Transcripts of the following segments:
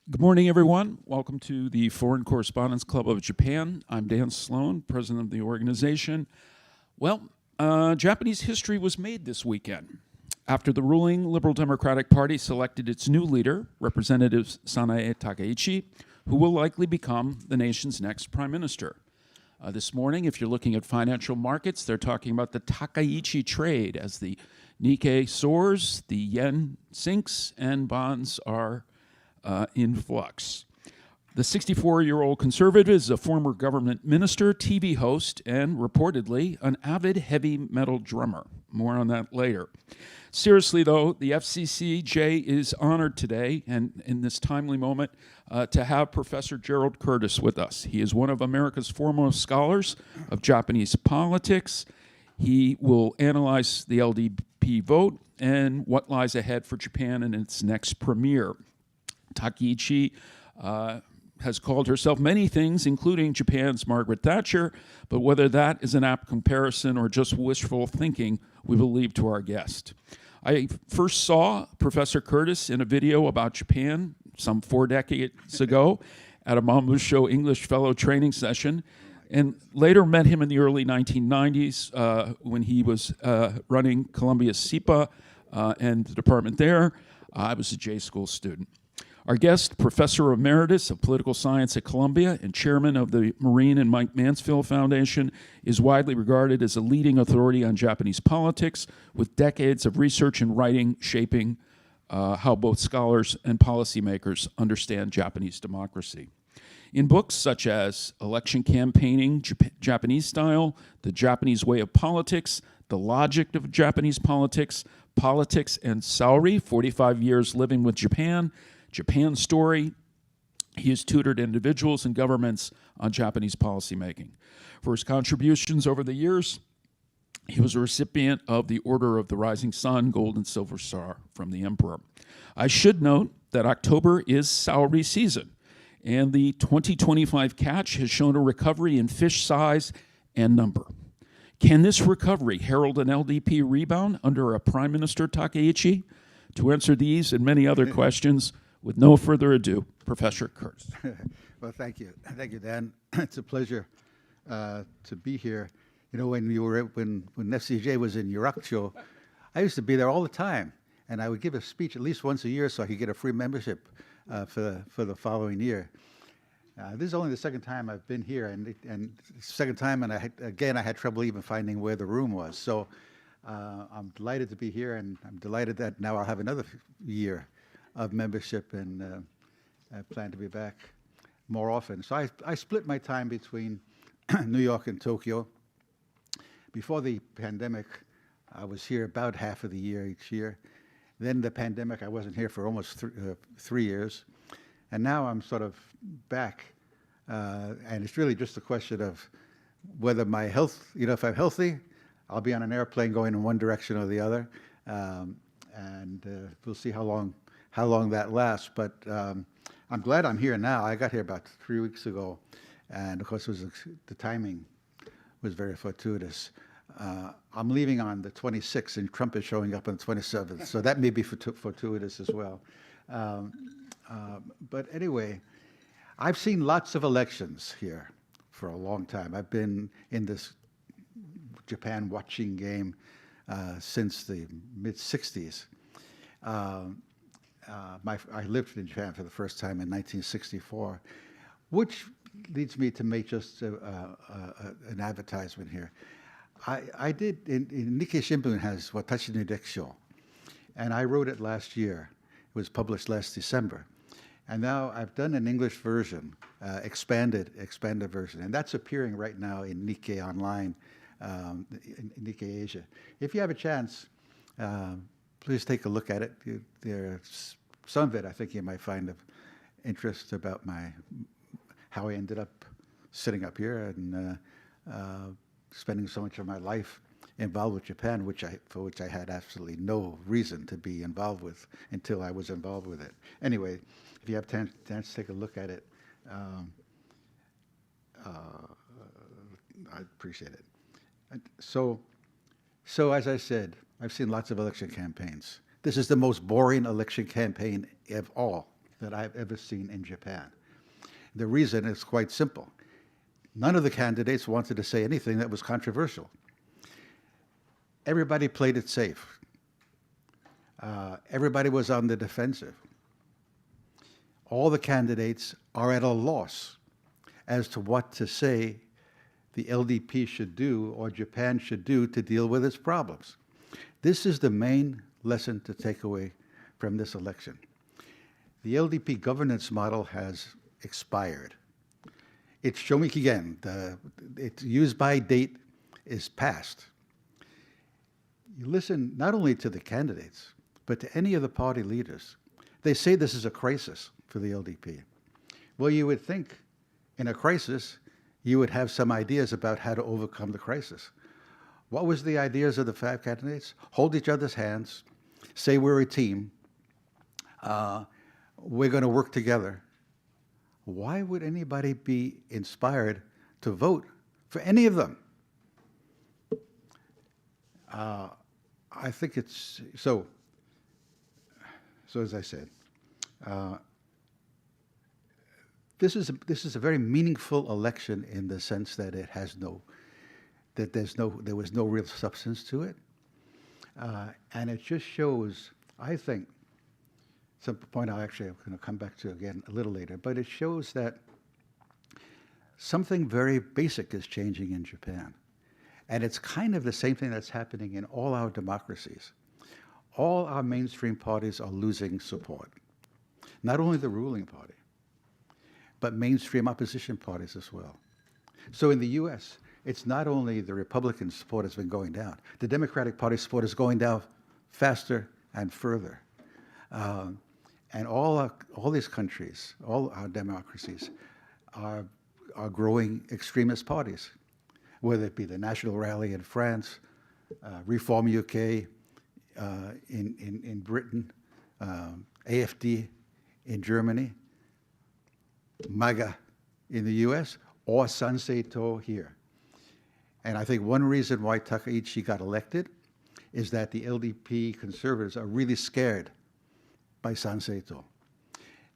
Good morning, everyone. Welcome to the Foreign Correspondents Club of Japan. I'm Dan Sloan, president of the organization. Well, Japanese history was made this weekend after the ruling Liberal Democratic Party selected its new leader, Representative Sanae Takaichi, who will likely become the nation's next prime minister. This morning, if you're looking at financial markets, they're talking about the Takaichi trade as the Nikkei soars, the yen sinks, and bonds are in flux. The 64-year-old conservative is a former government minister, TV host, and reportedly an avid heavy metal drummer. More on that later. Seriously, though, the FCCJ is honored today and in this timely moment to have Professor Gerald Curtis with us. He is one of America's foremost scholars of Japanese politics. He will analyze the LDP vote and what lies ahead for Japan in its next premier. Takaichi has called herself many things, including Japan's Margaret Thatcher, but whether that is an apt comparison or just wishful thinking, we will leave to our guest. I first saw Professor Curtis in a video about Japan some 4 decades ago at a Mamusho English Fellow training session, and later met him in the early 1990s when he was running Columbia SIPA and the department there. I was a J School student. Our guest, Professor Emeritus of Political Science at Columbia and chairman of the Maureen and Mike Mansfield Foundation, is widely regarded as a leading authority on Japanese politics, with decades of research and writing shaping how both scholars and policymakers understand Japanese democracy. In books such as Election Campaigning, Japanese Style, The Japanese Way of Politics, The Logic of Japanese Politics, Politics and Salary, 45 Years Living with Japan, Japan Story, he has tutored individuals and governments on Japanese policymaking. For his contributions over the years, he was a recipient of the Order of the Rising Sun, Gold and Silver Star from the Emperor. I should note that October is salary season, and the 2025 catch has shown a recovery in fish size and number. Can this recovery herald an LDP rebound under a Prime Minister Takaichi? To answer these and many other questions, with no further ado, Professor Curtis. Well, thank you. Thank you, Dan. It's a pleasure to be here. You know, when FCJ was in Yurakucho, I used to be there all the time, and I would give a speech at least once a year so I could get a free membership for the following year. This is only the second time I've been here, and second time, and I had trouble even finding where the room was. So I'm delighted to be here, and I'm delighted that now I'll have another year of membership, and I plan to be back more often. So I split my time between New York and Tokyo. Before the pandemic, I was here about half of the year each year. Then the pandemic, I wasn't here for almost 3 years. And now I'm sort of back. And it's really just a question of whether my health, you know, if I'm healthy, I'll be on an airplane going in one direction or the other. And we'll see how long that lasts, but I'm glad I'm here now. I got here about 3 weeks ago, and of course the timing was very fortuitous. I'm leaving on the 26th, and Trump is showing up on the 27th, so that may be fortuitous as well. But anyway, I've seen lots of elections here for a long time. I've been in this Japan watching game since the mid-'60s. I lived in Japan for the first time in 1964, which leads me to make just an advertisement here. I did, in Nikkei Shimbun has Watashi no Dekisho, and I wrote it last year. It was published last December. And now I've done an English version, expanded version, and that's appearing right now in Nikkei Online, in Nikkei Asia. If you have a chance, please take a look at it. There's some of it I think you might find of interest about how I ended up sitting up here and spending so much of my life involved with Japan, for which I had absolutely no reason to be involved with until I was involved with it. Anyway, if you have chance to take a look at it, I appreciate it. So as I said, I've seen lots of election campaigns. This is the most boring election campaign of all. that I've ever seen in Japan. The reason is quite simple. None of the candidates wanted to say anything that was controversial. Everybody played it safe. Everybody was on the defensive. All the candidates are at a loss as to what to say the LDP should do or Japan should do to deal with its problems. This is the main lesson to take away from this election. The LDP governance model has expired. Its shomikigen, its use-by date, is past. You listen not only to the candidates, but to any of the party leaders. They say this is a crisis for the LDP. Well, you would think in a crisis, you would have some ideas about how to overcome the crisis. What was the ideas of the 5 candidates? Hold each other's hands, say we're a team, we're going to work together. Why would anybody be inspired to vote for any of them? I think it's so as I said, this is a very meaningful election in the sense that it has there was no real substance to it, and it just shows, I think, some point I'm going to come back to again a little later, but it shows that something very basic is changing in Japan. And it's kind of the same thing that's happening in all our democracies. All our mainstream parties are losing support. Not only the ruling party, but mainstream opposition parties as well. So in the US, it's not only the Republican support has been going down, the Democratic Party support is going down faster and further. And all these countries, all our democracies, are growing extremist parties, whether it be the National Rally in France, Reform UK in Britain, AFD in Germany, MAGA in the US, or Sanseito here. And I think one reason why Takaichi got elected is that the LDP conservatives are really scared by Sanseito.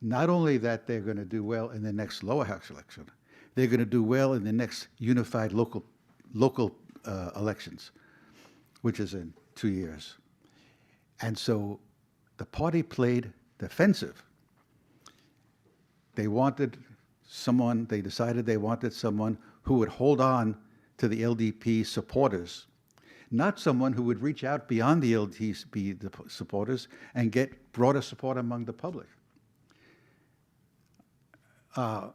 Not only that they're going to do well in the next lower house election, they're going to do well in the next unified local elections, which is in 2 years. And so the party played defensive. They decided they wanted someone who would hold on to the LDP supporters, not someone who would reach out beyond the LDP supporters and get broader support among the public. In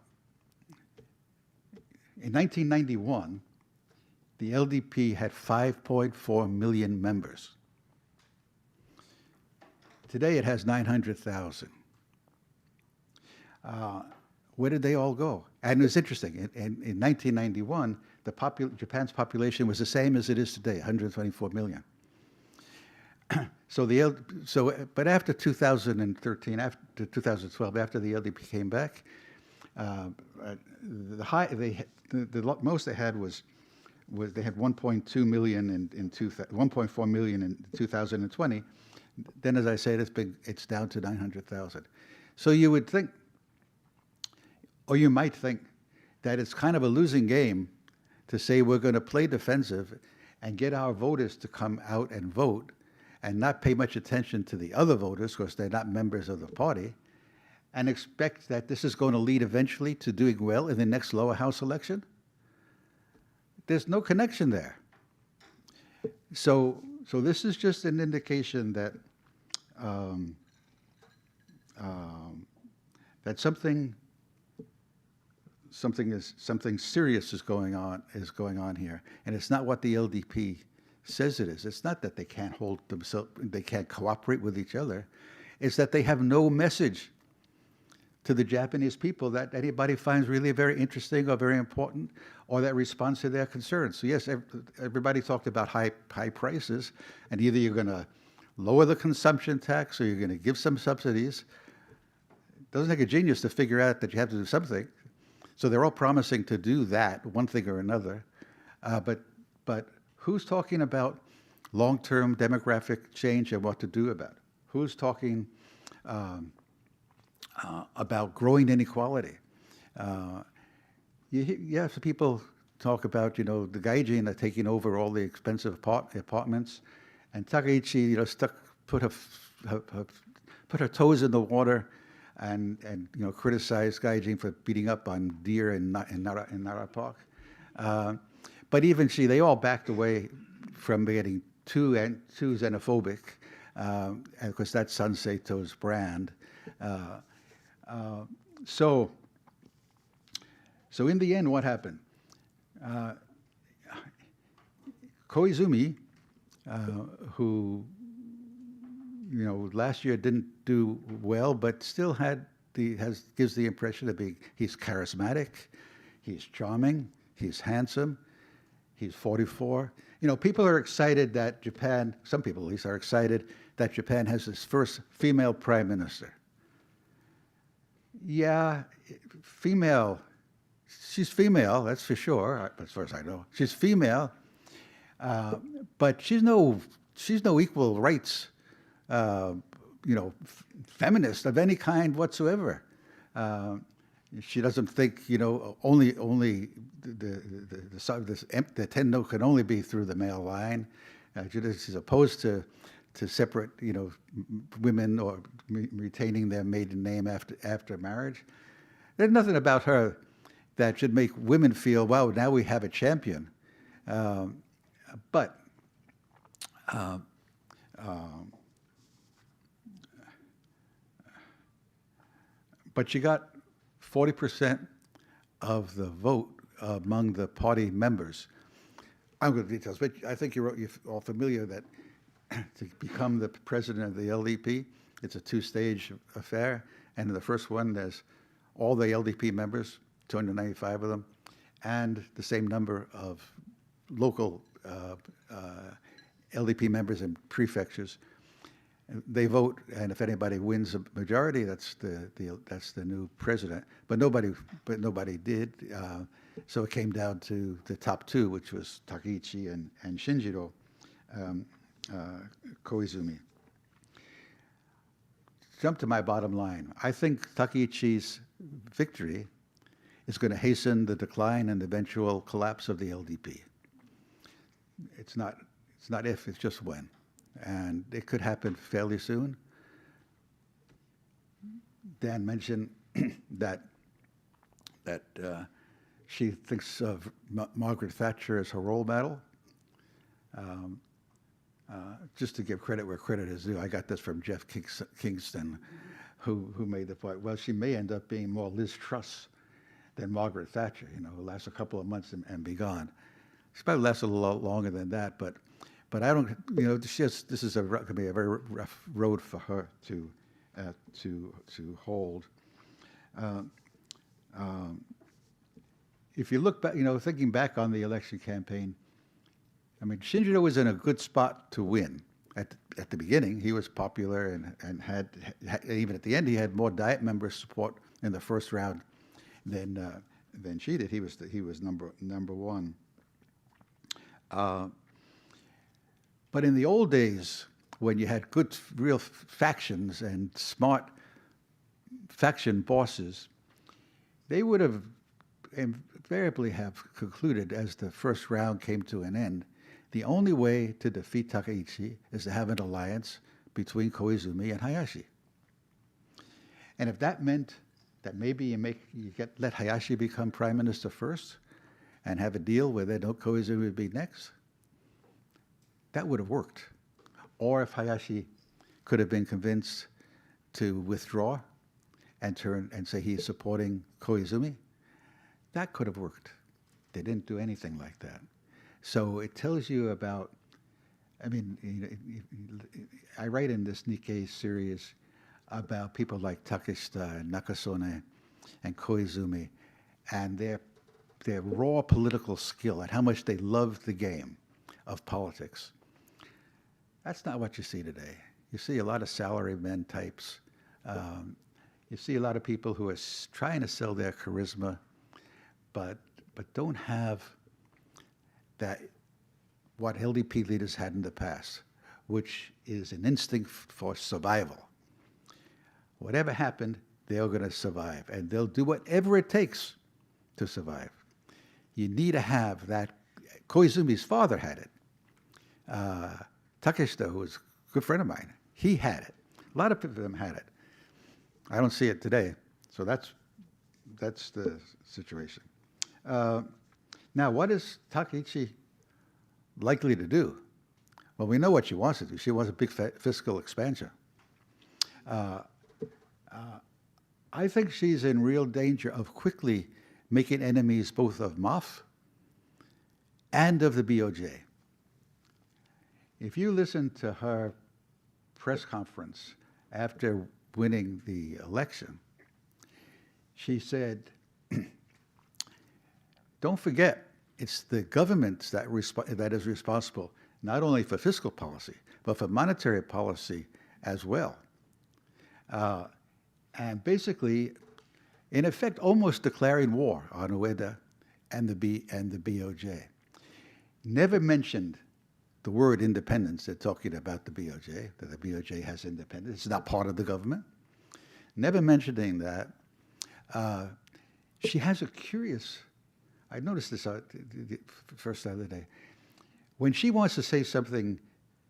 1991, the LDP had 5.4 million members. Today it has 900,000. Where did they all go? And it was interesting. In 1991, Japan's population was the same as it is today, 124 million. But after 2013, after 2012, after the LDP came back, the most they had was they had 1.2 million 1.4 million in 2020. Then, as I said, it's down to 900,000. So you would think, or you might think, that it's kind of a losing game to say we're going to play defensive and get our voters to come out and vote and not pay much attention to the other voters because they're not members of the party, and expect that this is going to lead eventually to doing well in the next lower house election. There's no connection there. So this is just an indication that that something serious is going on here, and it's not what the LDP says it is. It's not that they can't hold themselves, they can't cooperate with each other. It's that they have no message to the Japanese people that anybody finds really very interesting or very important, or that responds to their concerns. So yes, everybody talked about high prices, and either you're going to lower the consumption tax or you're going to give some subsidies. It doesn't take a genius to figure out that you have to do something. So they're all promising to do that, one thing or another. But who's talking about long-term demographic change and what to do about it? Who's talking about growing inequality. You have people talk about, the gaijin are taking over all the expensive apartments, and Takaichi, put her toes in the water, and criticized gaijin for beating up on deer in Nara Park. But even they all backed away from getting too xenophobic, because that's San Seito's brand. So in the end, what happened? Koizumi, who last year didn't do well, but still gives the impression of he's charismatic, he's charming, he's handsome, he's 44. People are excited that Japan, some people at least are excited that Japan has its first female prime minister. Yeah, female. She's female, that's for sure, as far as I know. She's female, but she's no equal rights, feminist of any kind whatsoever. She doesn't think, only the tenno can only be through the male line. She's opposed to separate, women or retaining their maiden name after marriage. There's nothing about her that should make women feel, wow, now we have a champion. But she got 40% of the vote among the party members. I'm going to details, but I think you're all familiar that to become the president of the LDP, it's a two-stage affair. And in the first one, there's all the LDP members, 295 of them, and the same number of local LDP members in prefectures. They vote, and if anybody wins a majority, that's the new president. But nobody did. So it came down to the top two, which was Takaichi and Shinjiro Koizumi. Jump to my bottom line. I think Takaichi's victory is going to hasten the decline and eventual collapse of the LDP. It's not if, it's just when. And it could happen fairly soon. Dan mentioned that she thinks of Margaret Thatcher as her role model. Just to give credit where credit is due, I got this from Jeff Kingston, who made the point, well, she may end up being more Liz Truss than Margaret Thatcher, who lasts a couple of months and be gone. She probably lasts a little longer than that, but I don't, this is going to be a very rough road for her to hold. If you look back, thinking back on the election campaign, I mean, Shinjiro was in a good spot to win. At the beginning, he was popular and had even at the end, he had more Diet member support in the first round than she did. He was number one. But in the old days, when you had good, real factions and smart faction bosses, they would have invariably have concluded, as the first round came to an end, the only way to defeat Takaichi is to have an alliance between Koizumi and Hayashi. And if that meant that maybe let Hayashi become prime minister first and have a deal where Koizumi would be next, that would have worked. Or if Hayashi could have been convinced to withdraw and turn and say he's supporting Koizumi, that could have worked. They didn't do anything like that. So it tells you about, I mean, I write in this Nikkei series about people like Takeshita and Nakasone and Koizumi and their raw political skill and how much they love the game of politics. That's not what you see today. You see a lot of salarymen types. You see a lot of people who are trying to sell their charisma, but don't have that what LDP leaders had in the past, which is an instinct for survival. Whatever happened, they're going to survive, and they'll do whatever it takes to survive. You need to have that. Koizumi's father had it. Takaichi, who was a good friend of mine, he had it. A lot of them had it. I don't see it today, so that's the situation. Now, what is Takaichi likely to do? Well, we know what she wants to do. She wants a big fiscal expansion. I think she's in real danger of quickly making enemies both of MOF and of the BOJ. If you listen to her press conference after winning the election, she said, don't forget, it's the government that is responsible not only for fiscal policy, but for monetary policy as well. And basically, in effect, almost declaring war on Ueda and the BOJ. Never mentioned the word independence. They're talking about the BOJ, that the BOJ has independence. It's not part of the government. Never mentioning that. She has a curious, I noticed this first the other day. When she wants to say something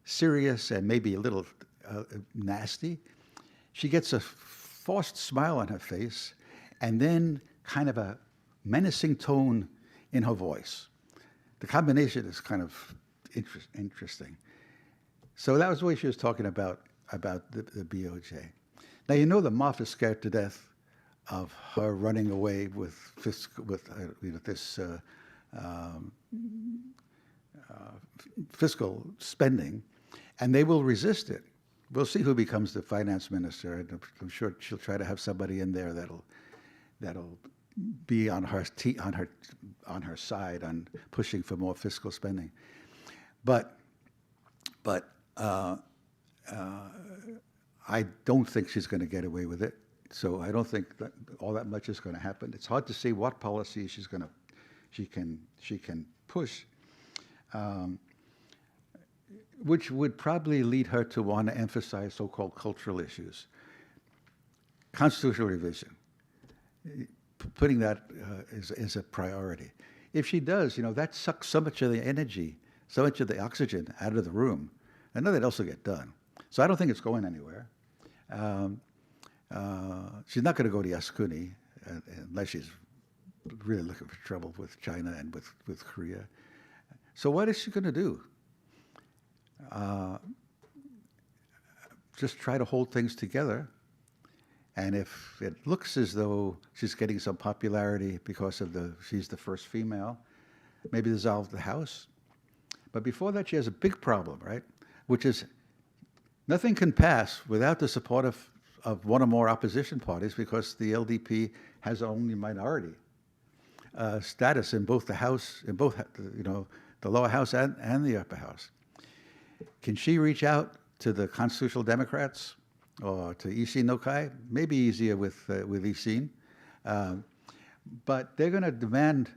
serious and maybe a little nasty, she gets a forced smile on her face and then kind of a menacing tone in her voice. The combination is kind of interesting. So that was the way she was talking about the BOJ. Now, you know the MOF is scared to death of her running away with this fiscal spending, and they will resist it. We'll see who becomes the finance minister, and I'm sure she'll try to have somebody in there that'll be on her side on pushing for more fiscal spending. But I don't think she's going to get away with it. So I don't think that all that much is going to happen. It's hard to see what policy she can push, which would probably lead her to want to emphasize so-called cultural issues, constitutional revision, putting that as a priority. If she does, that sucks so much of the energy, so much of the oxygen out of the room, and nothing else will get done. So I don't think it's going anywhere. She's not going to go to Yasukuni unless she's really looking for trouble with China and with Korea. So what is she going to do? Just try to hold things together. And if it looks as though she's getting some popularity because of she's the first female, maybe dissolve the House. But before that, she has a big problem, right? Which is nothing can pass without the support of one or more opposition parties, because the LDP has only minority status in both the House, in both the lower house and the upper house. Can she reach out to the Constitutional Democrats or to Ishin no Kai? Maybe easier with Ishin, but they're going to demand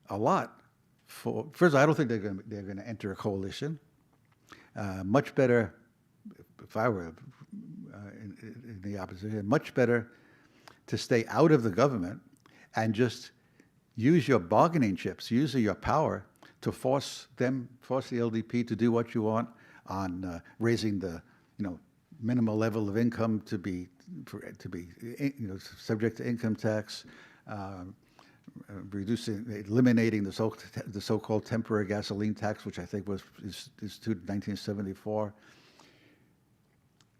a lot. First, I don't think they're going to enter a coalition. Much better, if I were in the opposition, much better to stay out of the government and just use your bargaining chips, use your power to force the LDP to do what you want on raising the minimal level of income to be subject to income tax, eliminating the so-called temporary gasoline tax, which I think was instituted in 1974.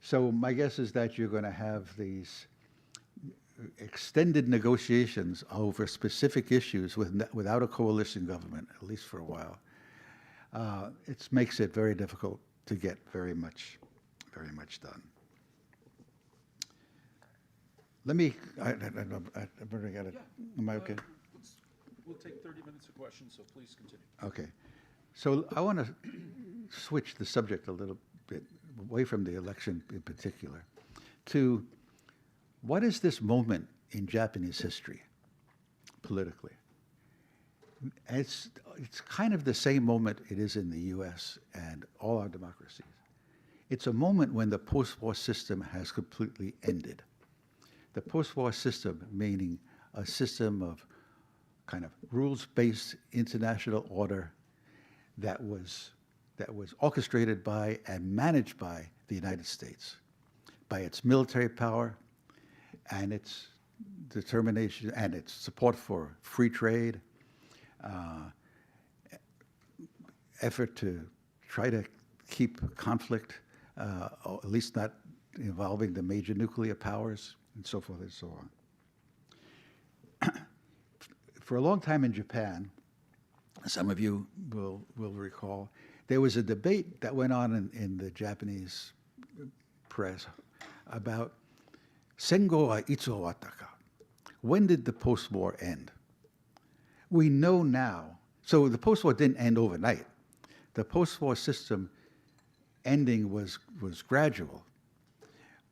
So my guess is that you're going to have these extended negotiations over specific issues without a coalition government, at least for a while. It makes it very difficult to get very much done. Let me, I've already got it. Am I okay? We'll take 30 minutes of questions, so please continue. Okay. So I want to switch the subject a little bit away from the election in particular to what is this moment in Japanese history politically? It's kind of the same moment it is in the US and all our democracies. It's a moment when the post-war system has completely ended. The post-war system, meaning a system of kind of rules-based international order that was orchestrated by and managed by the United States, by its military power and its determination and its support for free trade, effort to try to keep conflict, or at least not involving the major nuclear powers, and so forth and so on. For a long time in Japan, some of you will recall, there was a debate that went on in the Japanese press about Sengo wa itsu owatta ka? When did the post-war end? We know now. So the post-war didn't end overnight. The post-war system ending was gradual.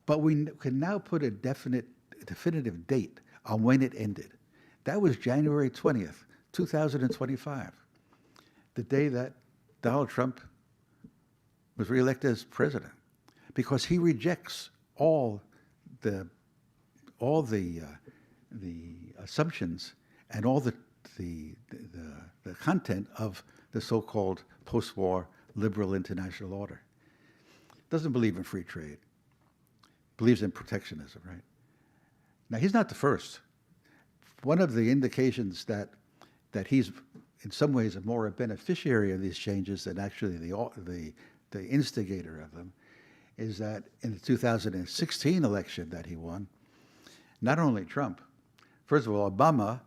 But we can now put a definitive date on when it ended. That was January 20th, 2025, the day that Donald Trump was reelected as president, because he rejects all the assumptions and all the content of the so-called post-war liberal international order. Doesn't believe in free trade. Believes in protectionism, right? Now, he's not the first. One of the indications that he's in some ways more a beneficiary of these changes than actually the instigator of them is that in the 2016 election that he won, not only Trump, first of all, Obama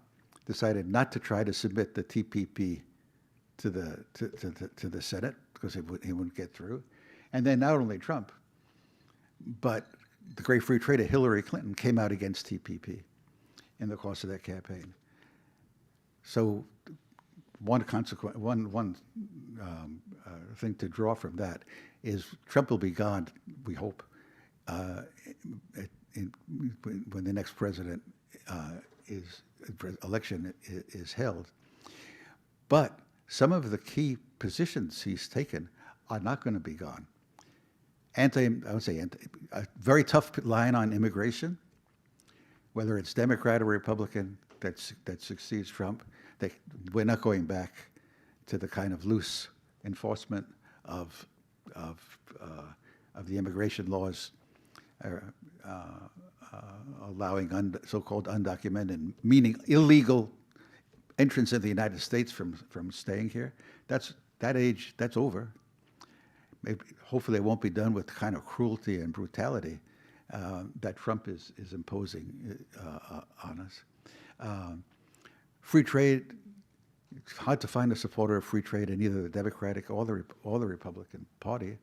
decided not to try to submit the TPP to the Senate because he wouldn't get through, and then not only Trump, but the great free trader Hillary Clinton came out against TPP in the course of that campaign. So one thing to draw from that is Trump will be gone, we hope, when the next election is held. But some of the key positions he's taken are not going to be gone. I would say a very tough line on immigration, whether it's Democrat or Republican that succeeds Trump. We're not going back to the kind of loose enforcement of the immigration laws, allowing so-called undocumented, meaning illegal entrance in the United States from staying here. That's over. Maybe, hopefully it won't be done with the kind of cruelty and brutality that Trump is imposing on us. Free trade, it's hard to find a supporter of free trade in either the Democratic or the Republican Party.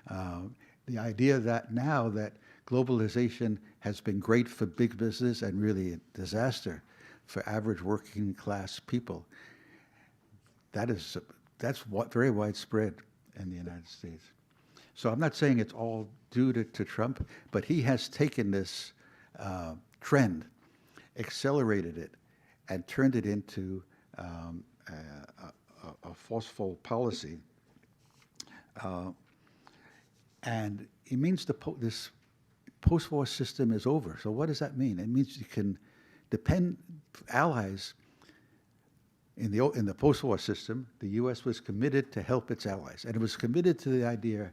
The idea that now that globalization has been great for big business and really a disaster for average working class people, that's very widespread in the United States. So I'm not saying it's all due to Trump, but he has taken this trend, accelerated it, and turned it into a forceful policy. And it means this post-war system is over. So what does that mean? It means you can depend allies. In the post-war system, the U.S. was committed to help its allies, and it was committed to the idea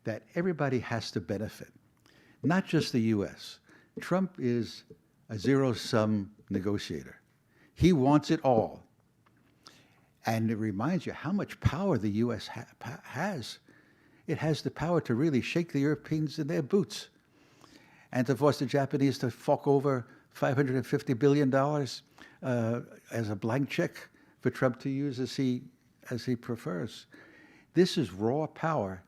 that everybody has to benefit, not just the U.S. Trump is a zero-sum negotiator. He wants it all. And it reminds you how much power the U.S. has. It has the power to really shake the Europeans in their boots and to force the Japanese to fork over $550 billion as a blank check for Trump to use as he prefers. This is raw power.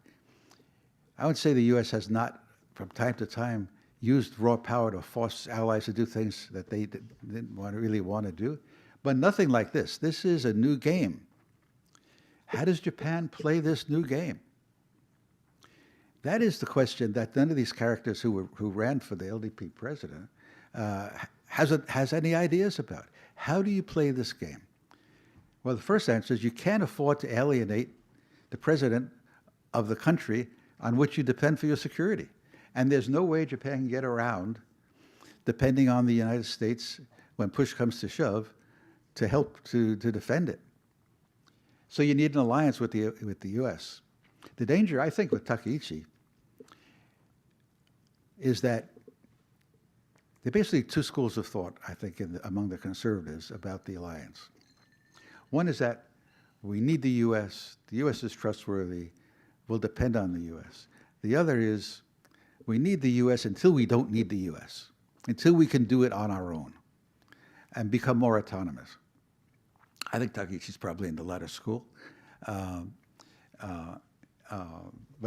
I would say the U.S. has not, from time to time, used raw power to force allies to do things that they didn't really want to do, but nothing like this. This is a new game. How does Japan play this new game? That is the question that none of these characters who ran for the LDP president has any ideas about. How do you play this game? Well, the first answer is you can't afford to alienate the president of the country on which you depend for your security. And there's no way Japan can get around depending on the United States when push comes to shove to help to defend it. So you need an alliance with the U.S. The danger, I think, with Takaichi is that there are basically two schools of thought, I think, among the conservatives about the alliance. One is that we need the U.S. The U.S. is trustworthy. We'll depend on the U.S. The other is we need the U.S. until we don't need the U.S., until we can do it on our own and become more autonomous. I think Takaichi's probably in the latter school. But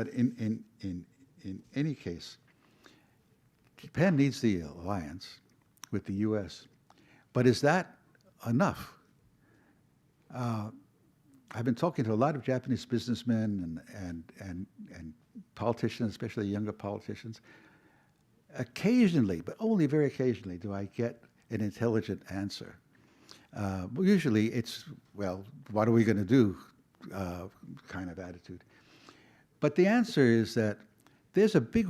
in any case, Japan needs the alliance with the U.S. But is that enough? I've been talking to a lot of Japanese businessmen and politicians, especially younger politicians. Occasionally, but only very occasionally, do I get an intelligent answer. Usually it's, well, what are we going to do kind of attitude. But the answer is that there's a big,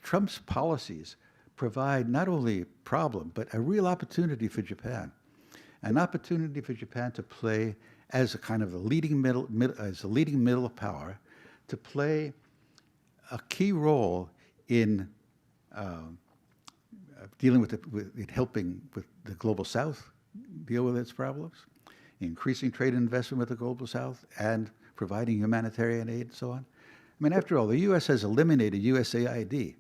Trump's policies provide not only a problem, but a real opportunity for Japan. An opportunity for Japan to play as a kind of a leading middle power, to play a key role in dealing with helping with the global South deal with its problems, increasing trade and investment with the global South, and providing humanitarian aid and so on. I mean, after all, the U.S. has eliminated USAID.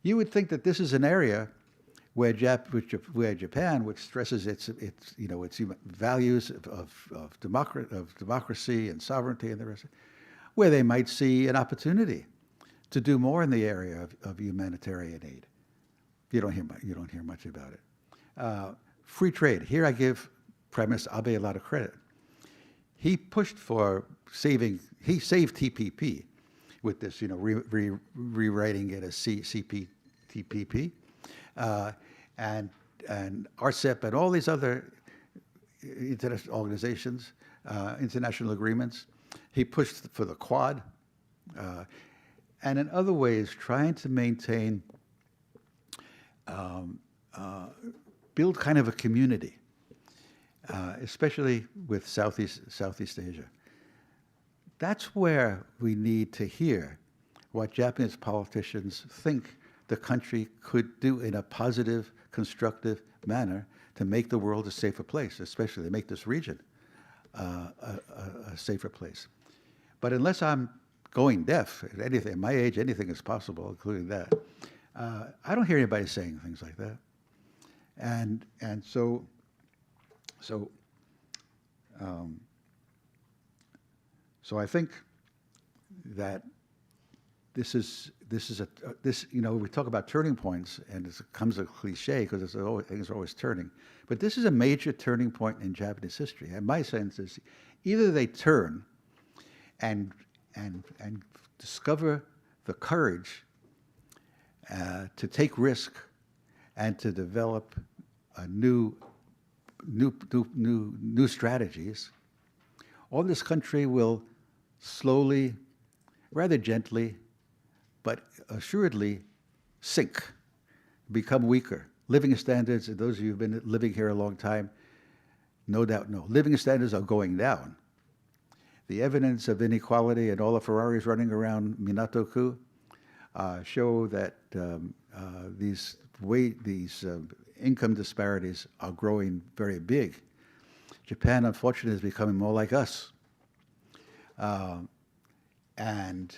You would think that this is an area where Japan, which stresses its values of democracy and sovereignty and the rest, where they might see an opportunity to do more in the area of humanitarian aid. You don't hear much about it. Free trade. Here I give Prime Minister Abe a lot of credit. He pushed for he saved TPP with this, rewriting it as CPTPP, and RCEP and all these other international organizations, international agreements. He pushed for the Quad, and in other ways trying to maintain, build kind of a community, especially with Southeast Asia. That's where we need to hear what Japanese politicians think the country could do in a positive, constructive manner to make the world a safer place, especially to make this region a safer place. But unless I'm going deaf, at my age, anything is possible, including that. I don't hear anybody saying things like that. And so I think that this we talk about turning points, and it becomes a cliche because things are always turning. But this is a major turning point in Japanese history. And my sense is either they turn and discover the courage to take risk and to develop new strategies, or this country will slowly, rather gently, but assuredly sink, become weaker. Living standards, those of you who've been living here a long time, no doubt know. Living standards are going down. The evidence of inequality and all the Ferraris running around Minato-ku show that these income disparities are growing very big. Japan, unfortunately, is becoming more like us. And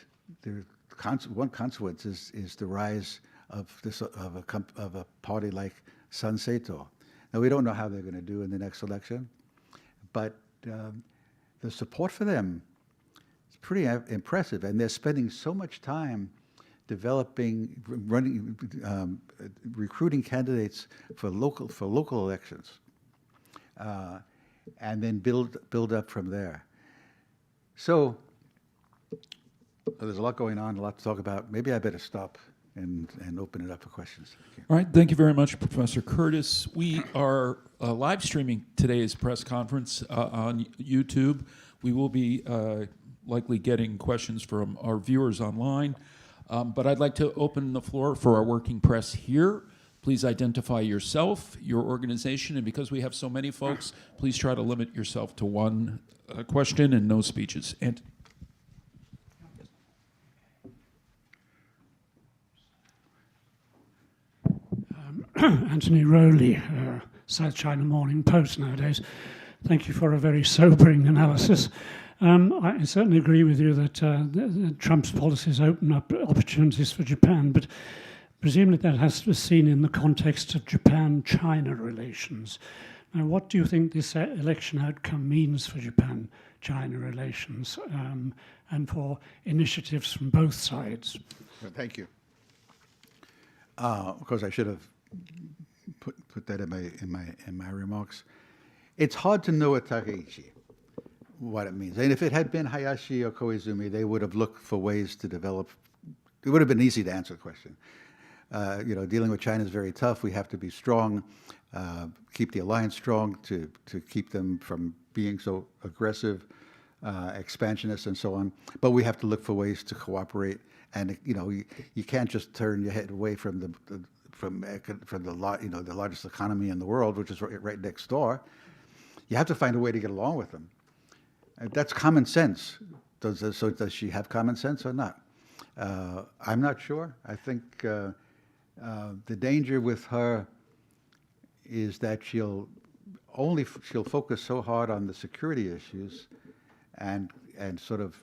one consequence is the rise of a party like Sanseito. Now, we don't know how they're going to do in the next election, but the support for them is pretty impressive, and they're spending so much time recruiting candidates for local elections, and then build up from there. So there's a lot going on, a lot to talk about. Maybe I better stop and open it up for questions. All right, thank you very much, Professor Curtis. We are live streaming today's press conference on YouTube. We will be likely getting questions from our viewers online, but I'd like to open the floor for our working press here. Please identify yourself, your organization, and because we have so many folks, please try to limit yourself to one question and no speeches. And Anthony Rowley, South China Morning Post nowadays. Thank you for a very sobering analysis. I certainly agree with you that Trump's policies open up opportunities for Japan, but presumably that has to be seen in the context of Japan-China relations. Now, what do you think this election outcome means for Japan-China relations and for initiatives from both sides? Thank you. Of course, I should have put that in my remarks. It's hard to know at Takaichi what it means. And if it had been Hayashi or Koizumi, they would have looked for ways to develop. It would have been easy to answer the question. Dealing with China is very tough. We have to be strong, keep the alliance strong to keep them from being so aggressive, expansionist, and so on. But we have to look for ways to cooperate. And you can't just turn your head away from the largest economy in the world, which is right next door. You have to find a way to get along with them. That's common sense. Does she have common sense or not? I'm not sure. I think the danger with her is that she'll focus so hard on the security issues and sort of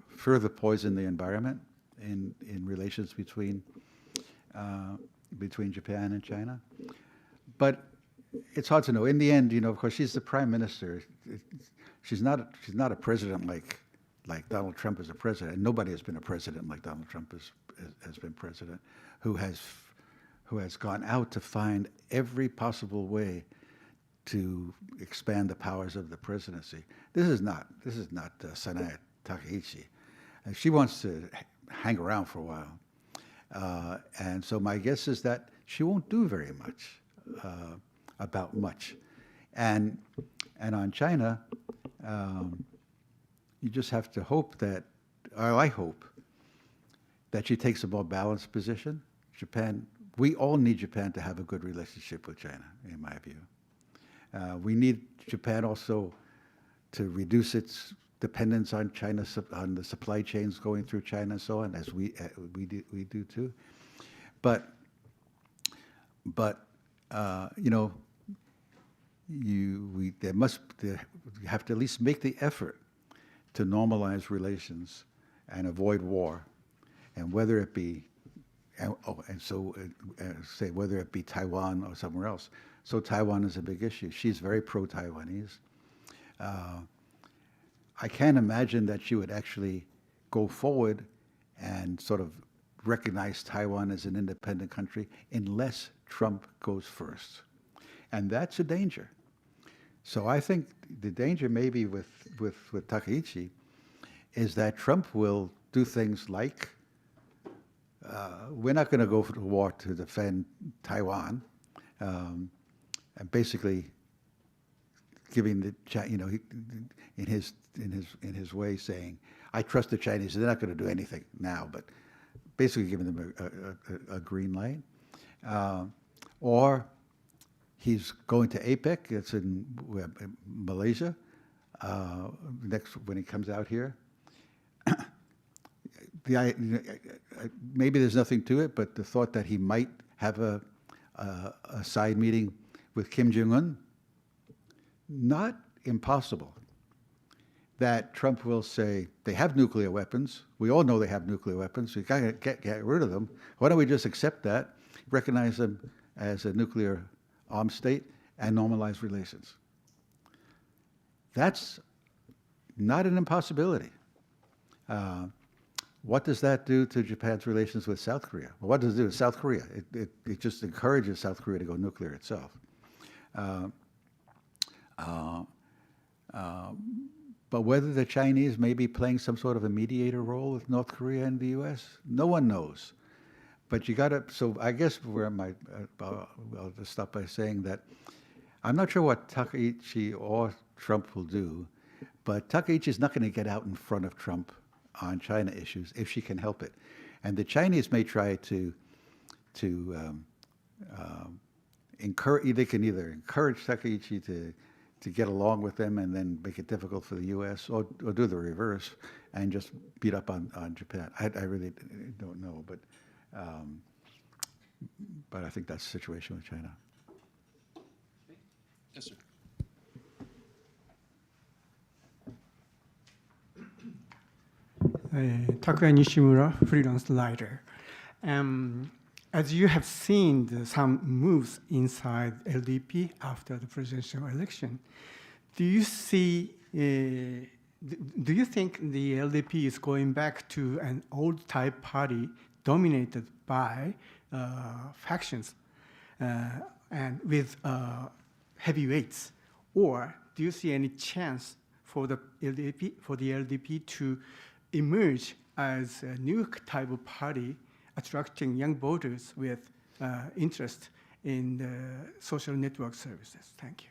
further poison the environment in relations between Japan and China. But it's hard to know. In the end, of course, she's the prime minister. She's not a president like Donald Trump is a president. And nobody has been a president like Donald Trump has been president, who has gone out to find every possible way to expand the powers of the presidency. This is not Sanae Takaichi. She wants to hang around for a while. And so my guess is that she won't do very much about much. And on China, you just have to hope that, or I hope, that she takes a more balanced position. Japan, we all need Japan to have a good relationship with China, in my view. We need Japan also to reduce its dependence on China, on the supply chains going through China and so on, as we do too. But you have to at least make the effort to normalize relations and avoid war, and whether it be say whether it be Taiwan or somewhere else. So Taiwan is a big issue. She's very pro-Taiwanese. I can't imagine that she would actually go forward and sort of recognize Taiwan as an independent country unless Trump goes first. And that's a danger. So I think the danger maybe with Takaichi is that Trump will do things like, we're not going to go to war to defend Taiwan, and basically giving the in his way saying, I trust the Chinese. They're not going to do anything now, but basically giving them a green light. Or he's going to APEC. It's in Malaysia. Next when he comes out here. Maybe there's nothing to it, but the thought that he might have a side meeting with Kim Jong-un, not impossible. That Trump will say, they have nuclear weapons. We all know they have nuclear weapons. We got to get rid of them. Why don't we just accept that, recognize them as a nuclear armed state, and normalize relations? That's not an impossibility. What does that do to Japan's relations with South Korea? Well, what does it do with South Korea? It just encourages South Korea to go nuclear itself. But whether the Chinese may be playing some sort of a mediator role with North Korea and the U.S., no one knows. But you got to, so I guess I'll just stop by saying that I'm not sure what Takaichi or Trump will do, but Takaichi is not going to get out in front of Trump on China issues if she can help it. And the Chinese may try to they can either encourage Takaichi to get along with them and then make it difficult for the U.S., or do the reverse and just beat up on Japan. I really don't know, but I think that's the situation with China. Yes, sir. Takuya Nishimura, freelance writer. As you have seen some moves inside LDP after the presidential election, do you think the LDP is going back to an old type party dominated by factions and with heavyweights, or do you see any chance for the LDP to emerge as a new type of party, attracting young voters with interest in social network services? Thank you.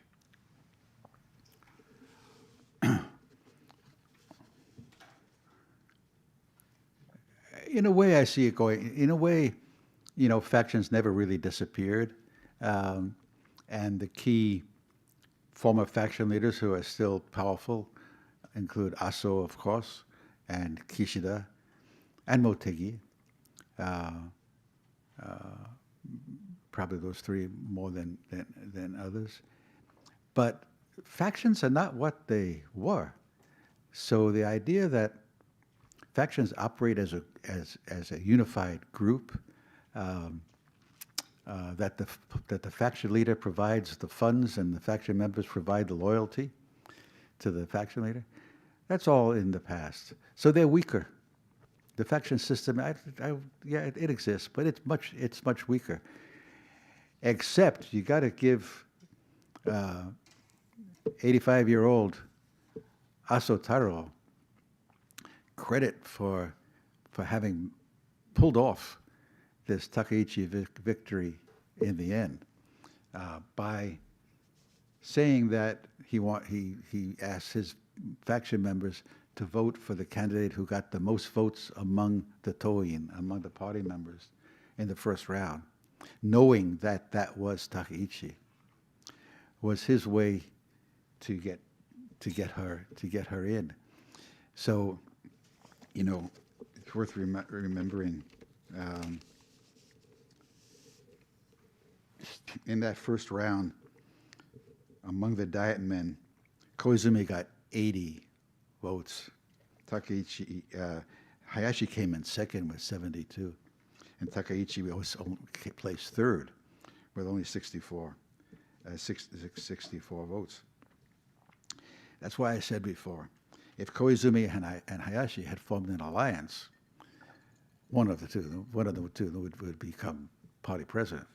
In a way, I see it going. In a way, factions never really disappeared, and the key former faction leaders who are still powerful include Aso, of course, and Kishida, and Motegi. Probably those three more than others. But factions are not what they were. So the idea that factions operate as a unified group, that the faction leader provides the funds and the faction members provide the loyalty to the faction leader, that's all in the past. So they're weaker. The faction system, it exists, but it's much weaker. Except you got to give 85-year-old Aso Taro credit for having pulled off this Takaichi victory in the end by saying that he asked his faction members to vote for the candidate who got the most votes among the Toin, among the party members in the first round, knowing that that was Takaichi, was his way to get her in. So, it's worth remembering in that first round, among the Diet men, Koizumi got 80 votes. Takaichi, Hayashi came in second with 72, and Takaichi placed third with only 64 votes. That's why I said before, if Koizumi and Hayashi had formed an alliance, one of the two would become party president.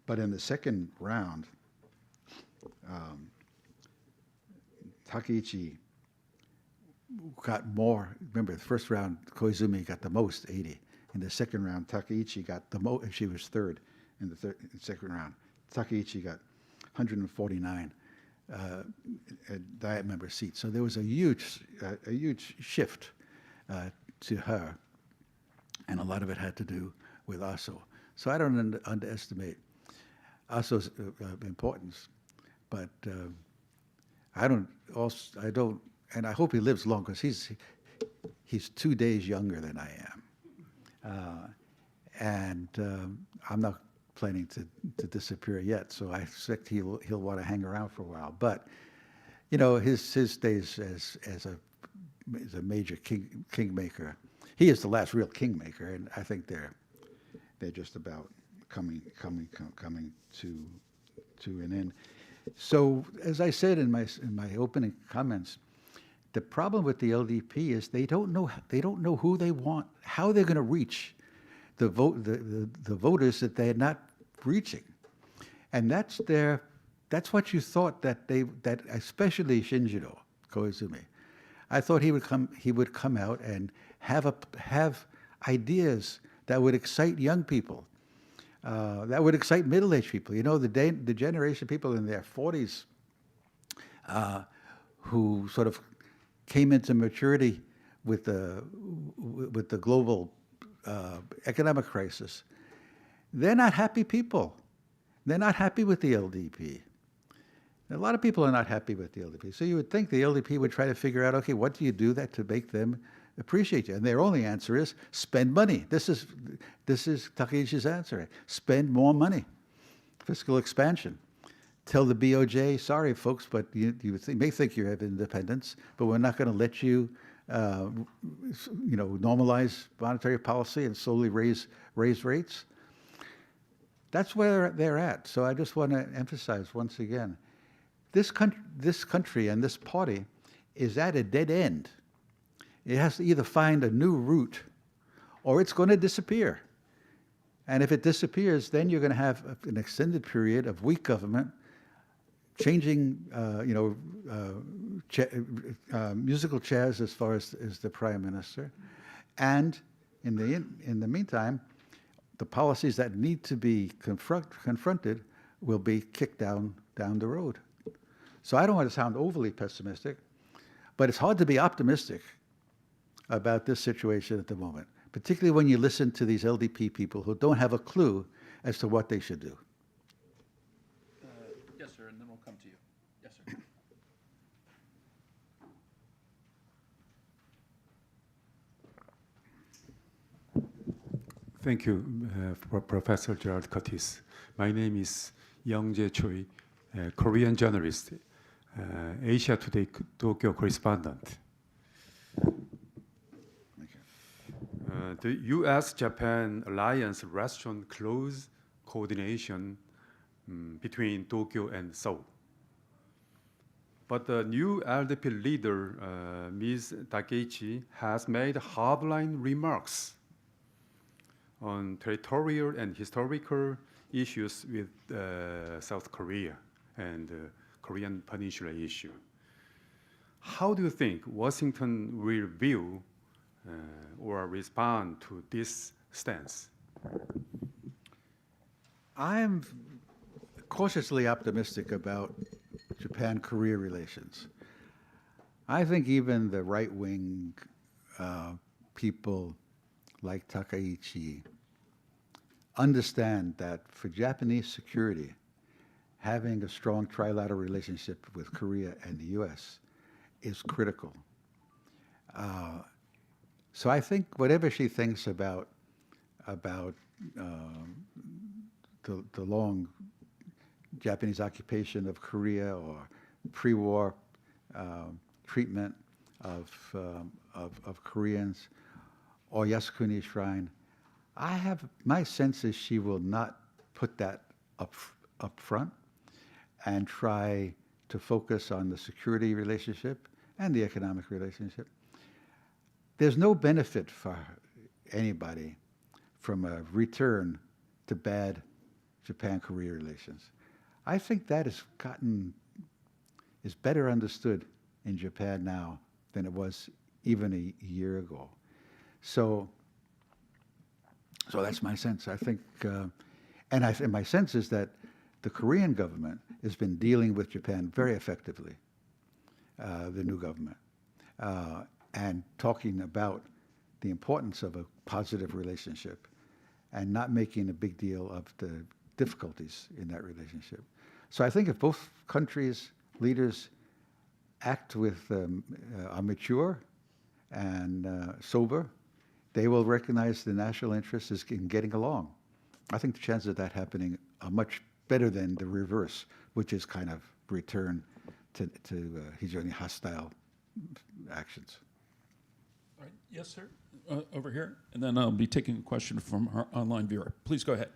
But in the second round, Takaichi got more. Remember, the first round, Koizumi got the most, 80. In the second round, Takaichi got the most. She was third in the second round. Takaichi got 149 Diet member seats. So there was a huge shift to her, and a lot of it had to do with Aso. So I don't underestimate Aso's importance, but I don't, and I hope he lives long, because he's 2 days younger than I am, and I'm not planning to disappear yet. So I expect he'll want to hang around for a while. But his days as a major kingmaker, he is the last real kingmaker, and I think they're just about coming to an end. So, as I said in my opening comments, the problem with the LDP is they don't know who they want, how they're going to reach the voters that they're not reaching, and that's what you thought that especially Shinjiro Koizumi, I thought he would come out and have ideas that would excite young people, that would excite middle-aged people. The generation of people in their 40s who sort of came into maturity with the global economic crisis. they're not happy people. They're not happy with the LDP. A lot of people are not happy with the LDP. So you would think the LDP would try to figure out, okay, what do you do that to make them appreciate you? And their only answer is spend money. This is Takaichi's answer. Spend more money. Fiscal expansion. Tell the BOJ, sorry folks, but you may think you have independence, but we're not going to let you, normalize monetary policy and slowly raise rates. That's where they're at. So I just want to emphasize once again, this country and this party is at a dead end. It has to either find a new route or it's going to disappear. And if it disappears, then you're going to have an extended period of weak government, changing, musical chairs as far as the prime minister. And in the meantime, the policies that need to be confronted will be kicked down the road. So I don't want to sound overly pessimistic, but it's hard to be optimistic about this situation at the moment, particularly when you listen to these LDP people who don't have a clue as to what they should do. Yes, sir, and then we'll come to you. Yes, sir. Thank you, Professor Gerald Curtis. My name is Youngjae Choi, Korean journalist, Asia Today Tokyo correspondent. The U.S.-Japan alliance restaurant close coordination between Tokyo and Seoul. But the new LDP leader, Ms. Takaichi, has made hardline remarks on territorial and historical issues with South Korea and the Korean Peninsula issue. How do you think Washington will view or respond to this stance? I'm cautiously optimistic about Japan-Korea relations. I think even the right-wing people like Takaichi understand that for Japanese security, having a strong trilateral relationship with Korea and the U.S. is critical. So I think whatever she thinks about the long Japanese occupation of Korea or pre-war treatment of Koreans or Yasukuni Shrine, my sense is she will not put that up front and try to focus on the security relationship and the economic relationship. There's no benefit for anybody from a return to bad Japan-Korea relations. I think that is better understood in Japan now than it was even a year ago. So that's my sense. I think, and my sense is that the Korean government has been dealing with Japan very effectively, the new government, and talking about the importance of a positive relationship and not making a big deal of the difficulties in that relationship. So I think if both countries' leaders act are mature and sober, they will recognize the national interest is in getting along. I think the chances of that happening are much better than the reverse, which is kind of return to hijoni hostile actions. All right. Yes, sir. Over here. And then I'll be taking a question from our online viewer. Please go ahead.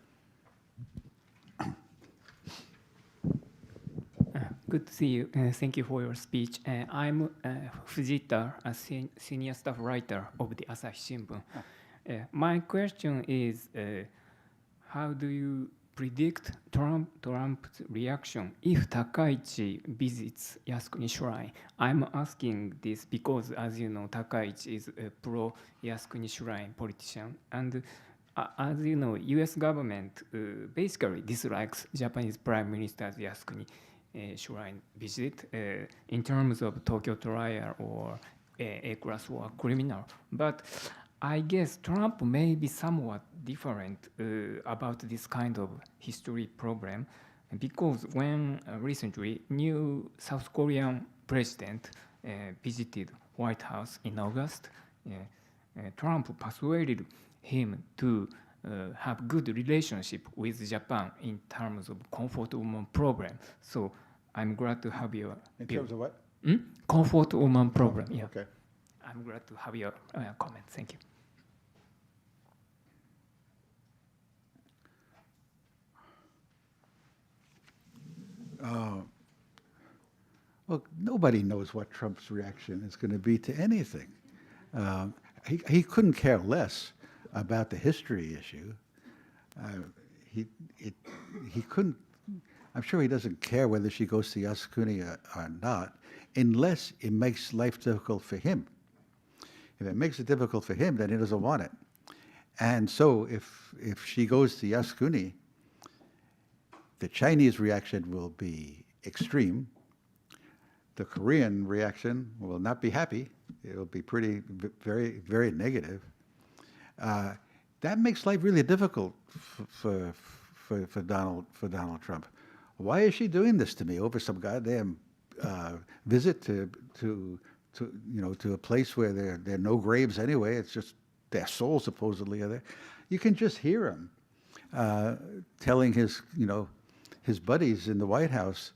Good to see you. Thank you for your speech. I'm Fujita, a senior staff writer of the Asahi Shimbun. My question is, how do you predict Trump's reaction if Takaichi visits Yasukuni Shrine? I'm asking this because, as you know, Takaichi is a pro-Yasukuni Shrine politician. And as you know, U.S. government basically dislikes Japanese Prime Minister's Yasukuni Shrine visit in terms of Tokyo trial or A-class war criminal. But I guess Trump may be somewhat different about this kind of history problem, because when recently new South Korean president visited White House in August, Trump persuaded him to have good relationship with Japan in terms of comfort woman program. So I'm glad to have your In view. terms of what? Comfort woman program. Yeah. Okay. I'm glad to have your comment. Thank you. Well, nobody knows what Trump's reaction is going to be to anything. He couldn't care less about the history issue. He couldn't. I'm sure he doesn't care whether she goes to Yasukuni or not, unless it makes life difficult for him. If it makes it difficult for him, then he doesn't want it. And so, if she goes to Yasukuni, the Chinese reaction will be extreme. The Korean reaction will not be happy. It will be very, very negative. That makes life really difficult for Donald Trump. Why is she doing this to me over some goddamn visit to a place where there are no graves anyway? It's just their souls supposedly are there. You can just hear him telling his buddies in the White House,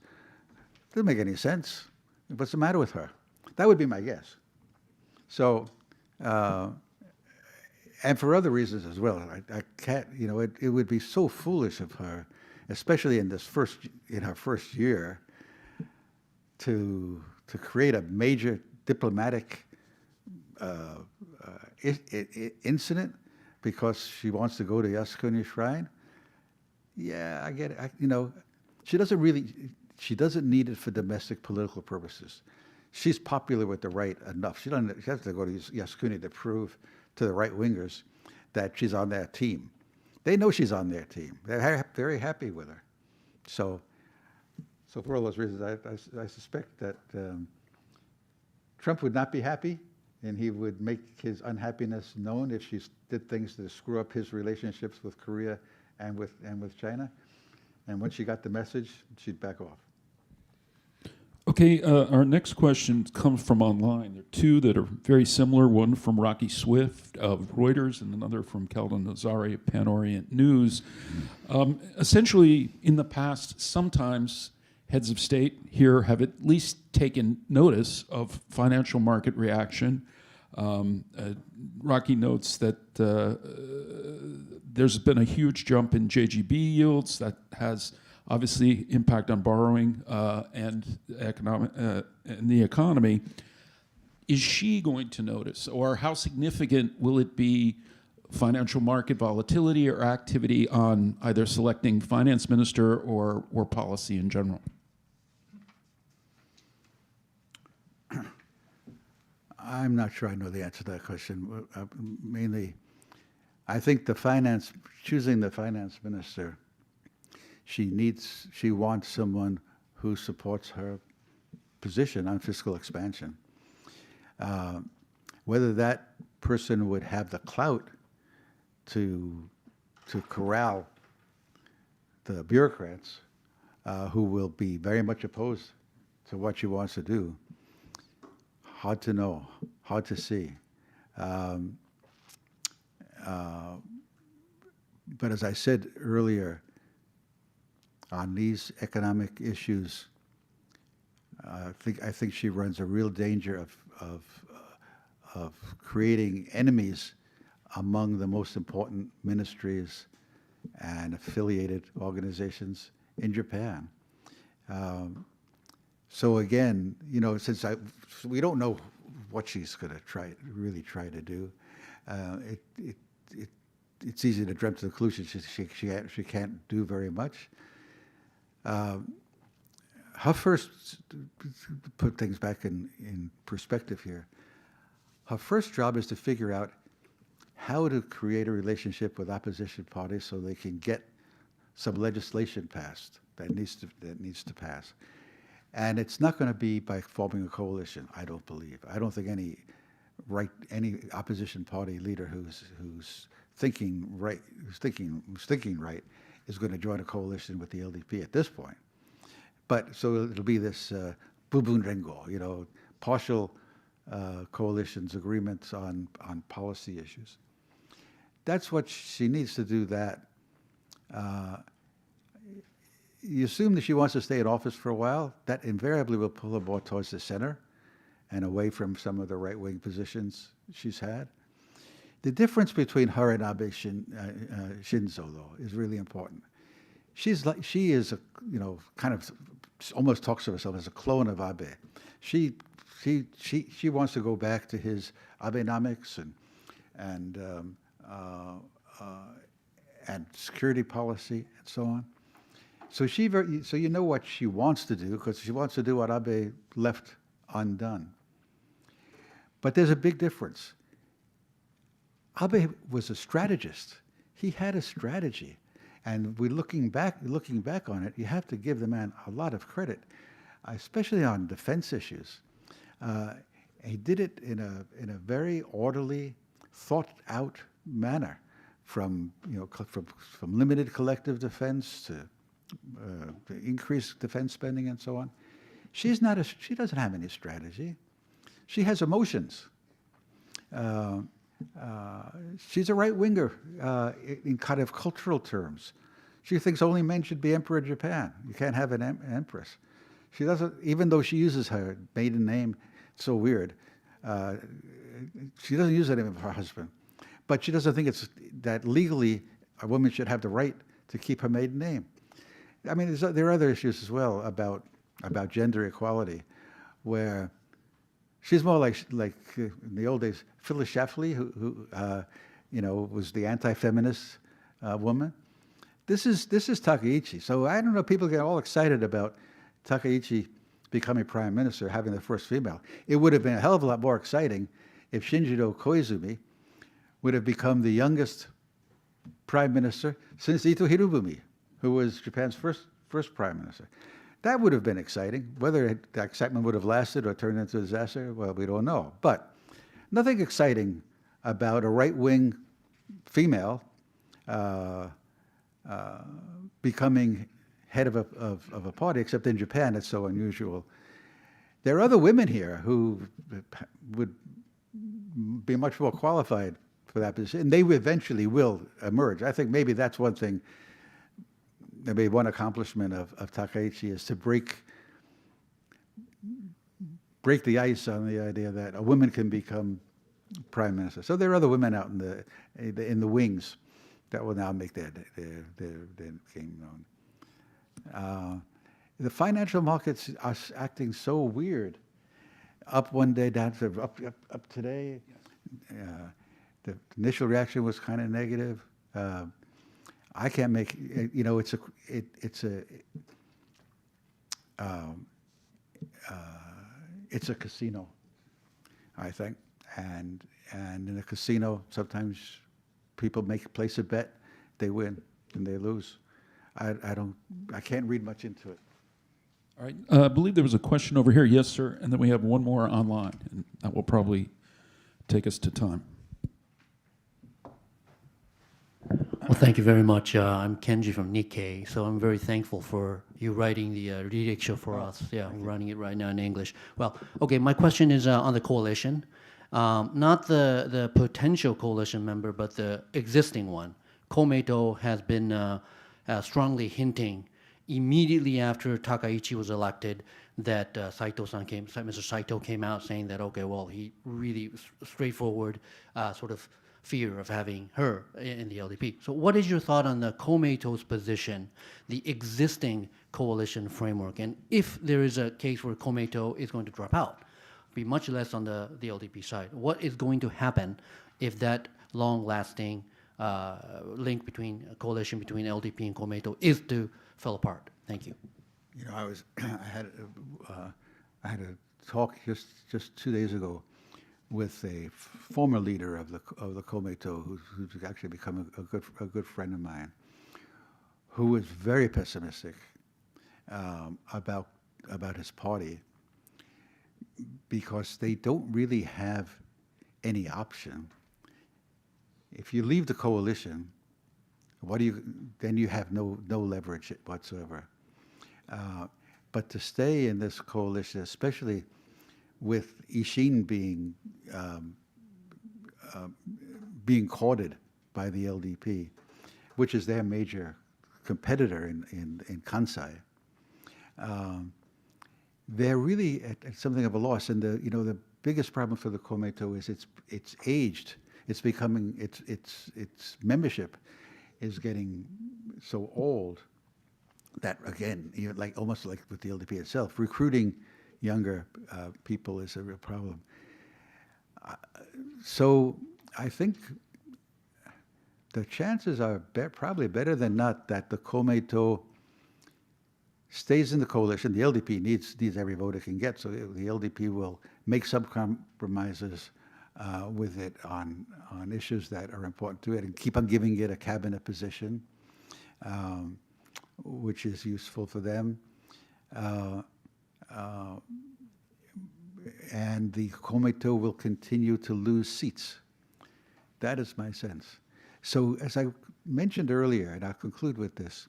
doesn't make any sense. What's the matter with her? That would be my guess. So, and for other reasons as well. I can't, it would be so foolish of her, especially in her first year, to create a major diplomatic incident because she wants to go to Yasukuni Shrine. Yeah, I get it. She doesn't need it for domestic political purposes. She's popular with the right enough. She has to go to Yasukuni to prove to the right-wingers that she's on their team. They know she's on their team. They're very happy with her. So for all those reasons, I suspect that Trump would not be happy, and he would make his unhappiness known if she did things to screw up his relationships with Korea and with China. And once she got the message, she'd back off. Okay, our next question comes from online. There are two that are very similar, one from Rocky Swift of Reuters and another from Keldon Nazari of Pan Orient News. Essentially, in the past, sometimes heads of state here have at least taken notice of financial market reaction. Rocky notes that there's been a huge jump in JGB yields that has obviously impact on borrowing and the economy. Is she going to notice, or how significant will it be, financial market volatility or activity on either selecting finance minister or policy in general? I'm not sure I know the answer to that question. Mainly, I think choosing the finance minister, she wants someone who supports her position on fiscal expansion. Whether that person would have the clout to corral the bureaucrats who will be very much opposed to what she wants to do, hard to know, hard to see. But as I said earlier, on these economic issues, I think she runs a real danger of creating enemies among the most important ministries and affiliated organizations in Japan. So again, since we don't know what she's going to really try to do, it's easy to jump to the conclusion she can't do very much. Her first, to put things back in perspective here, her first job is to figure out how to create a relationship with opposition parties so they can get some legislation passed that needs to pass. And it's not going to be by forming a coalition, I don't believe. I don't think any opposition party leader who's thinking right, who's thinking right, is going to join a coalition with the LDP at this point. But so it'll be this bubun rengo, partial coalitions, agreements on policy issues. That's what she needs to do. That you assume that she wants to stay in office for a while. That invariably will pull her more towards the center and away from some of the right-wing positions she's had. The difference between her and Abe Shinzo, though, is really important. She is a, kind of almost talks of herself as a clone of Abe. She wants to go back to his Abenomics and security policy and so on. So you know what she wants to do, because she wants to do what Abe left undone. But there's a big difference. Abe was a strategist. He had a strategy. And looking back on it, you have to give the man a lot of credit, especially on defense issues. He did it in a very orderly, thought-out manner, from limited collective defense to increased defense spending and so on. She doesn't have any strategy. She has emotions. She's a right-winger in kind of cultural terms. She thinks only men should be emperor of Japan. You can't have an empress. She doesn't, even though she uses her maiden name, it's so weird. She doesn't use the name of her husband, but she doesn't think that legally a woman should have the right to keep her maiden name. I mean, there are other issues as well about gender equality, where she's more like in the old days, Phyllis Schlafly, who was the anti-feminist woman. This is Takaichi. So I don't know, people get all excited about Takaichi becoming prime minister, having the first female. It would have been a hell of a lot more exciting if Shinjiro Koizumi would have become the youngest prime minister since Ito Hirobumi, who was Japan's first prime minister. That would have been exciting. Whether the excitement would have lasted or turned into a disaster, well, we don't know. But nothing exciting about a right-wing female becoming head of a party, except in Japan, it's so unusual. There are other women here who would be much more qualified for that position, and they eventually will emerge. I think maybe that's one thing. Maybe one accomplishment of Takaichi is to break the ice on the idea that a woman can become prime minister. So there are other women out in the wings that will now make their game known. The financial markets are acting so weird. Up one day, down to up today. The initial reaction was kind of negative. I can't make it's a casino, I think, and in a casino sometimes people place a bet, they win and they lose. I can't read much into it. All right. I believe there was a question over here. Yes, sir. And then we have one more online, and that will probably take us to time. Well, thank you very much. I'm Kenji from Nikkei, so I'm very thankful for you writing the Ririkisho for us. Yeah, I'm running it right now in English. Well, okay, my question is on the coalition. Not the potential coalition member, but the existing one. Komeito has been strongly hinting immediately after Takaichi was elected that Mr. Saito came out saying that, okay, well, he really straightforward sort of fear of having her in the LDP. So what is your thought on the Komeito's position, the existing coalition framework? And if there is a case where Komeito is going to drop out, be much less on the LDP side, what is going to happen if that long-lasting link between coalition between LDP and Komeito is to fall apart? Thank you. I had a talk just 2 days ago with a former leader of the Komeito, who's actually become a good friend of mine, who was very pessimistic about his party, because they don't really have any option if you leave the coalition, then you have no leverage whatsoever. But to stay in this coalition, especially with Ishin being courted by the LDP, which is their major competitor in Kansai, they're really at something of a loss. And the biggest problem for the Komeito is it's aged. It's becoming its membership is getting so old that, again, almost like with the LDP itself, recruiting younger people is a real problem. So I think the chances are probably better than not that the Komeito stays in the coalition. The LDP needs every vote it can get, so the LDP will make some compromises with it on issues that are important to it and keep on giving it a cabinet position, which is useful for them. And the Komeito will continue to lose seats. That is my sense. So as I mentioned earlier, and I'll conclude with this,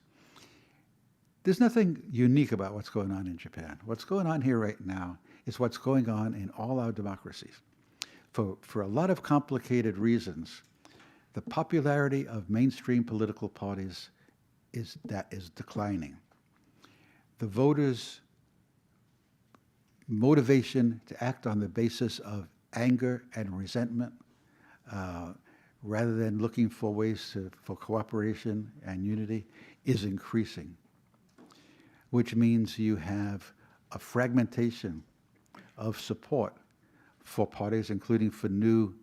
there's nothing unique about what's going on in Japan. What's going on here right now is what's going on in all our democracies. For a lot of complicated reasons, the popularity of mainstream political parties is declining. The voters' motivation to act on the basis of anger and resentment, rather than looking for ways for cooperation and unity, is increasing, which means you have a fragmentation of support for parties, including for new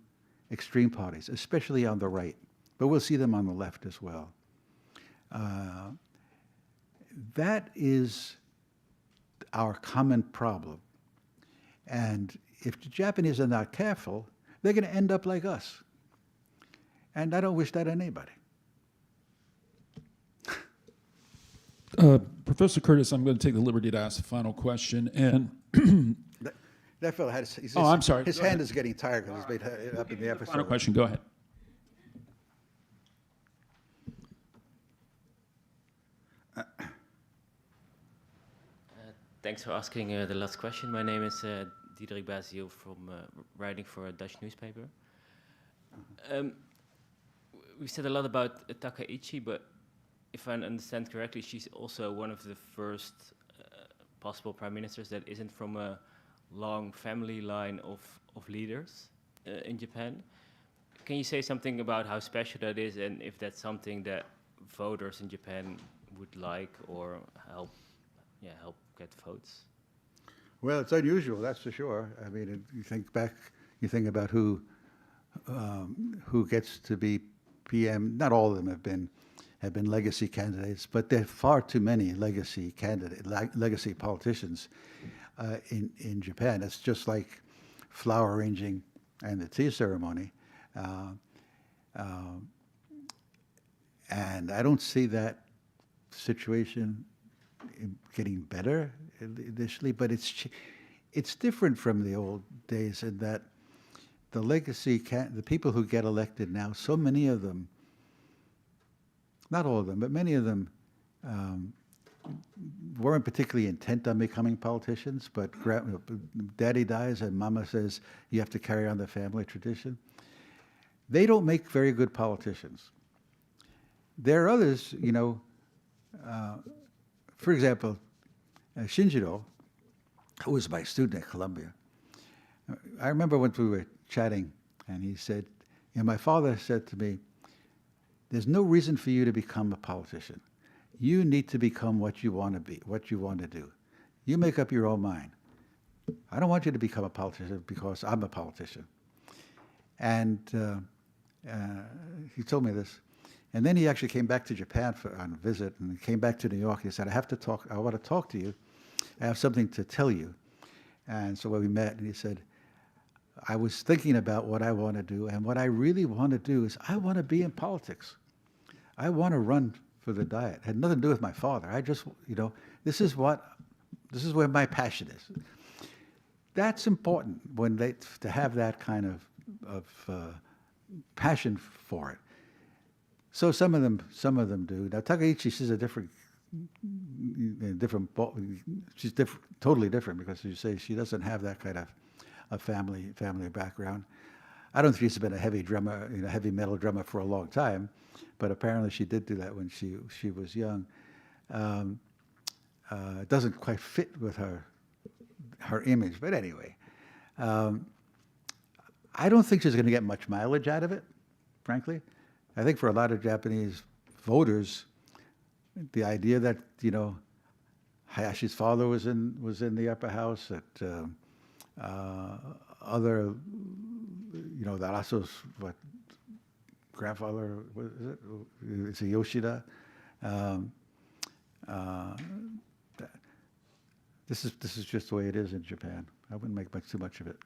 extreme parties, especially on the right, but we'll see them on the left as well. That is our common problem. And if the Japanese are not careful, they're going to end up like us. And I don't wish that on anybody. Professor Curtis, I'm going to take the liberty to ask the final question. And That fellow had his, I'm sorry. His Go hand ahead. is getting tired because he's been up in the episode. final question, go ahead. Thanks for asking the last question. My name is Diederik Basile from writing for a Dutch newspaper. We said a lot about Takaichi, but if I understand correctly, she's also one of the first possible prime ministers that isn't from a long family line of leaders in Japan. Can you say something about how special that is, and if that's something that voters in Japan would like or help get votes? Well, it's unusual, that's for sure. I mean, you think about who gets to be PM. Not all of them have been legacy candidates, but there are far too many legacy politicians in Japan. It's just like flower arranging and the tea ceremony. And I don't see that situation getting better initially, but it's different from the old days in that the people who get elected now, so many of them, not all of them, but many of them weren't particularly intent on becoming politicians, but daddy dies and mama says you have to carry on the family tradition. They don't make very good politicians. There are others, for example, Shinjiro, who was my student at Columbia. I remember when we were chatting, and he said, my father said to me, there's no reason for you to become a politician. You need to become what you want to be, what you want to do. You make up your own mind. I don't want you to become a politician because I'm a politician. And he told me this. And then he actually came back to Japan on a visit, and he came back to New York. He said, I want to talk to you. I have something to tell you. And so when we met, and he said, I was thinking about what I want to do, and what I really want to do is I want to be in politics. I want to run for the Diet. It had nothing to do with my father. I just, this is where my passion is. That's important to have that kind of passion for it. So some of them do. Now Takaichi, she's a different, she's totally different, because you say she doesn't have that kind of a family background. I don't think she's been a heavy drummer, heavy metal drummer for a long time, but apparently she did do that when she was young. It doesn't quite fit with her image, but anyway. I don't think she's going to get much mileage out of it, frankly. I think for a lot of Japanese voters, the idea that Hayashi's father was in the upper house, that other the Arasu's grandfather, what is it? It's a Yoshida. This is just the way it is in Japan. I wouldn't make too much of it.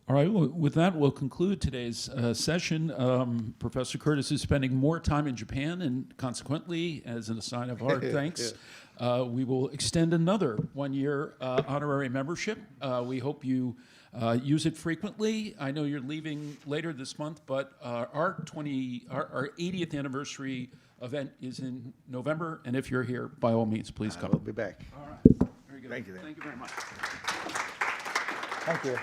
All right, well, with that, we'll conclude today's session. Professor Curtis is spending more time in Japan, and consequently, as a sign of our thanks, we will extend another 1-year honorary membership. We hope you use it frequently. I know you're leaving later this month, but our 80th anniversary event is in November, and if you're here, by all means, please come. We'll be back. All right, very good. Thank you, then. Thank you very much. Thank you.